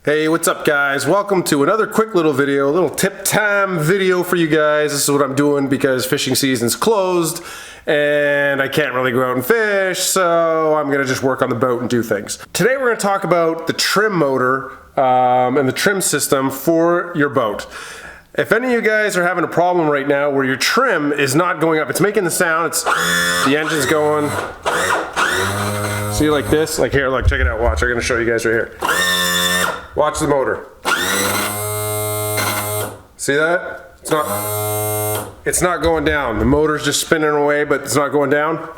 Hey, what's up guys? Welcome to another quick little video, a little tip time video for you guys. This is what I'm doing because fishing season's closed and I can't really go out and fish, so I'm gonna just work on the boat and do things. Today we're gonna talk about the trim motor and the trim system for your boat. If any of you guys are having a problem right now where your trim is not going up, it's making the sound, the engine's going, see like this, like here, look, check it out, watch, I'm gonna show you guys right here. Watch the motor. See that? It's not going down. The motor's just spinning away, but it's not going down.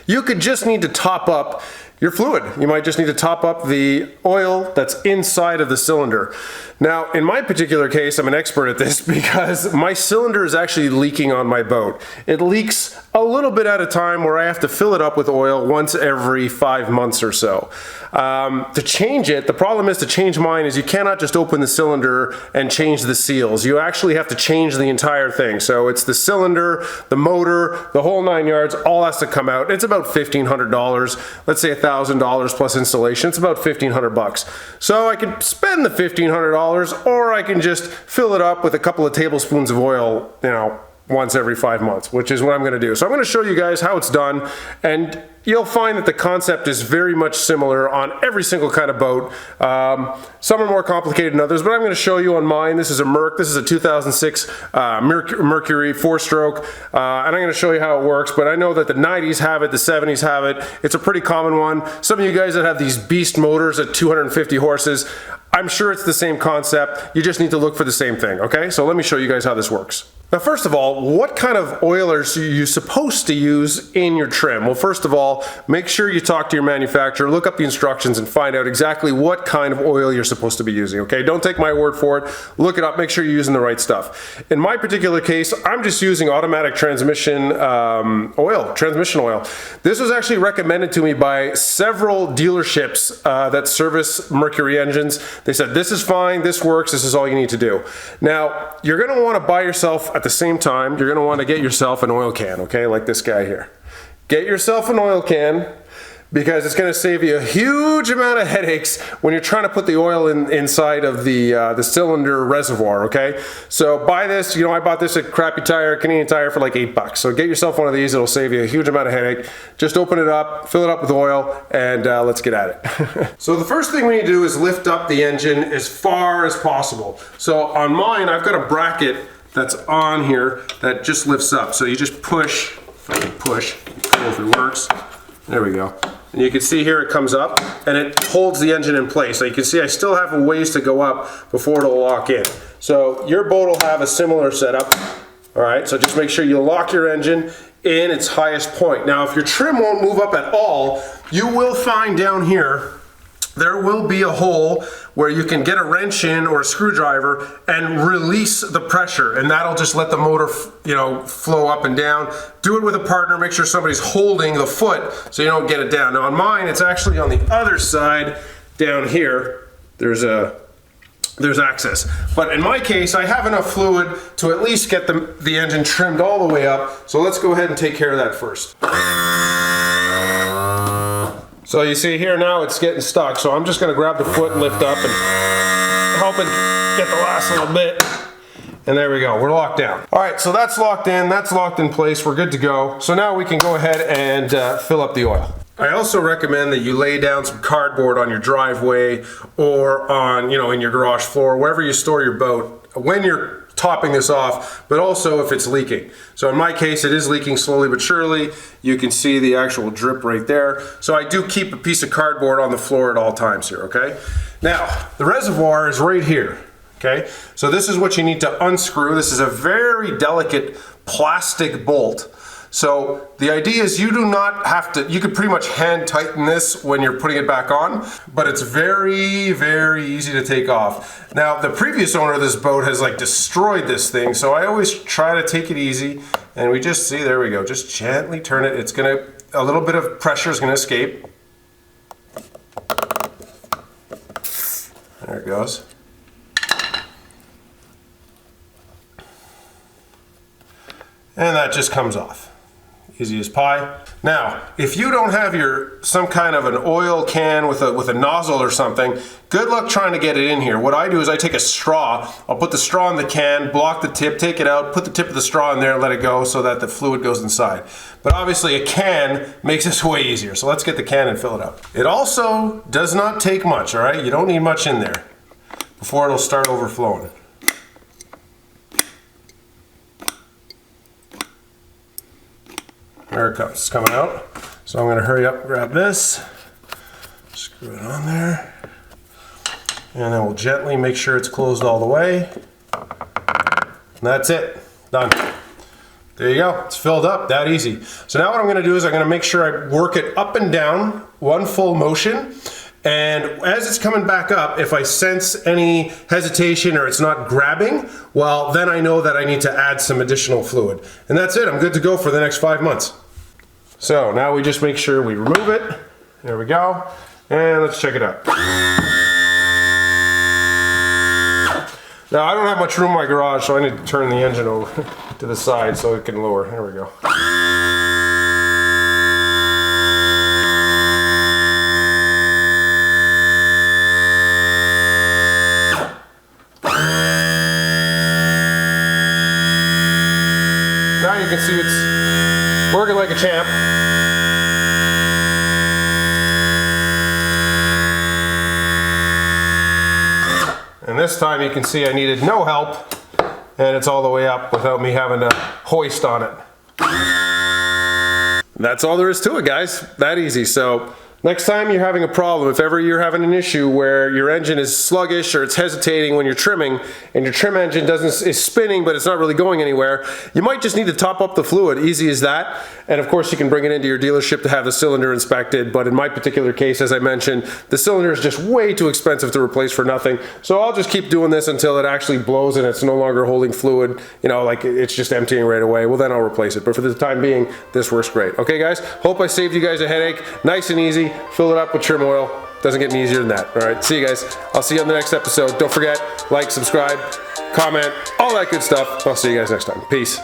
You could just need to top up your fluid. You might just need to top up the oil that's inside of the cylinder. Now, in my particular case, I'm an expert at this because my cylinder is actually leaking on my boat. It leaks a little bit at a time where I have to fill it up with oil once every 5 months or so. To change it, the problem is to change mine is you cannot just open the cylinder and change the seals. You actually have to change the entire thing. So it's the cylinder, the motor, the whole 9 yards, all has to come out. It's about $1,500. Let's say $1,000 plus installation. It's about 1,500 bucks. So I could spend the $1,500 or I can just fill it up with a couple of tablespoons of oil, you know, once every 5 months, which is what I'm going to do. So I'm going to show you guys how it's done, and you'll find that the concept is very much similar on every single kind of boat. Some are more complicated than others, but I'm going to show you on mine. This is a Merc. This is a 2006 Mercury 4-stroke, and I'm going to show you how it works. But I know that the 90s have it, the 70s have it. It's a pretty common one. Some of you guys that have these beast motors at 250 horses, I'm sure it's the same concept. You just need to look for the same thing, okay? So let me show you guys how this works. Now, first of all, what kind of oil are you supposed to use in your trim? Well, first of all, make sure you talk to your manufacturer, look up the instructions and find out exactly what kind of oil you're supposed to be using, okay? Don't take my word for it. Look it up, make sure you're using the right stuff. In my particular case, I'm just using automatic transmission oil. This was actually recommended to me by several dealerships that service Mercury engines. They said, this is fine, this works, this is all you need to do. Now, you're gonna wanna buy yourself, at the same time, you're gonna wanna get yourself an oil can, okay, like this guy here. Get yourself an oil can because it's gonna save you a huge amount of headaches when you're trying to put the oil inside of the cylinder reservoir, okay? So buy this, you know, I bought this at Crappy Tire, Canadian Tire for like $8. So get yourself one of these, it'll save you a huge amount of headache. Just open it up, fill it up with oil, and let's get at it. So the first thing we need to do is lift up the engine as far as possible. So on mine, I've got a bracket that's on here that just lifts up. So you just push, if it works. There we go. And you can see here it comes up and it holds the engine in place. So you can see I still have a ways to go up before it'll lock in. So your boat will have a similar setup. All right, so just make sure you lock your engine in its highest point. Now if your trim won't move up at all, you will find down here there will be a hole where you can get a wrench in or a screwdriver and release the pressure, and that'll just let the motor, you know, flow up and down. Do it with a partner, make sure somebody's holding the foot so you don't get it down. Now on mine, it's actually on the other side down here. There's access. But in my case, I have enough fluid to at least get the engine trimmed all the way up. So let's go ahead and take care of that first. So you see here now it's getting stuck, so I'm just going to grab the foot and lift up and help it get the last little bit. And there we go, we're locked down. All right, so that's locked in place, we're good to go. So now we can go ahead and fill up the oil. I also recommend that you lay down some cardboard on your driveway or on, you know, in your garage floor, wherever you store your boat, when you're topping this off, but also if it's leaking. So in my case, it is leaking slowly but surely. You can see the actual drip right there. So I do keep a piece of cardboard on the floor at all times here, okay? Now, the reservoir is right here, okay? So this is what you need to unscrew. This is a very delicate plastic bolt. So the idea is you do not have to, you could pretty much hand tighten this when you're putting it back on, but it's very, very easy to take off. Now the previous owner of this boat has like destroyed this thing, so I always try to take it easy, and we just see, there we go, just gently turn it. It's gonna, a little bit of pressure is gonna escape. There it goes. And that just comes off. Easy as pie. Now, if you don't have some kind of an oil can with a nozzle or something, good luck trying to get it in here. What I do is I take a straw, I'll put the straw in the can, block the tip, take it out, put the tip of the straw in there and let it go so that the fluid goes inside. But obviously a can makes this way easier, so let's get the can and fill it up. It also does not take much, all right? You don't need much in there before it'll start overflowing. There it comes, it's coming out. So I'm gonna hurry up and grab this, screw it on there, and then we'll gently make sure it's closed all the way. And that's it, done. There you go, it's filled up, that easy. So now what I'm gonna do is I'm gonna make sure I work it up and down, one full motion. And as it's coming back up, if I sense any hesitation or it's not grabbing, well, then I know that I need to add some additional fluid. And that's it, I'm good to go for the next 5 months. So now we just make sure we remove it. There we go. And let's check it out. Now I don't have much room in my garage, so I need to turn the engine over to the side so it can lower. There we go. Now you can see it's working like a champ. And this time you can see I needed no help, and it's all the way up without me having to hoist on it. That's all there is to it, guys. That easy. So next time you're having a problem, if ever you're having an issue where your engine is sluggish or it's hesitating when you're trimming and your trim engine is spinning but it's not really going anywhere, you might just need to top up the fluid, easy as that. And of course you can bring it into your dealership to have the cylinder inspected, but in my particular case, as I mentioned, the cylinder is just way too expensive to replace for nothing. So I'll just keep doing this until it actually blows and it's no longer holding fluid, you know, like it's just emptying right away. Well, then I'll replace it. But for the time being, this works great. Okay guys, hope I saved you guys a headache. Nice and easy. Fill it up with trim oil. Doesn't get any easier than that. All right, see you guys. I'll see you on the next episode. Don't forget, like, subscribe, comment, all that good stuff. I'll see you guys next time. Peace.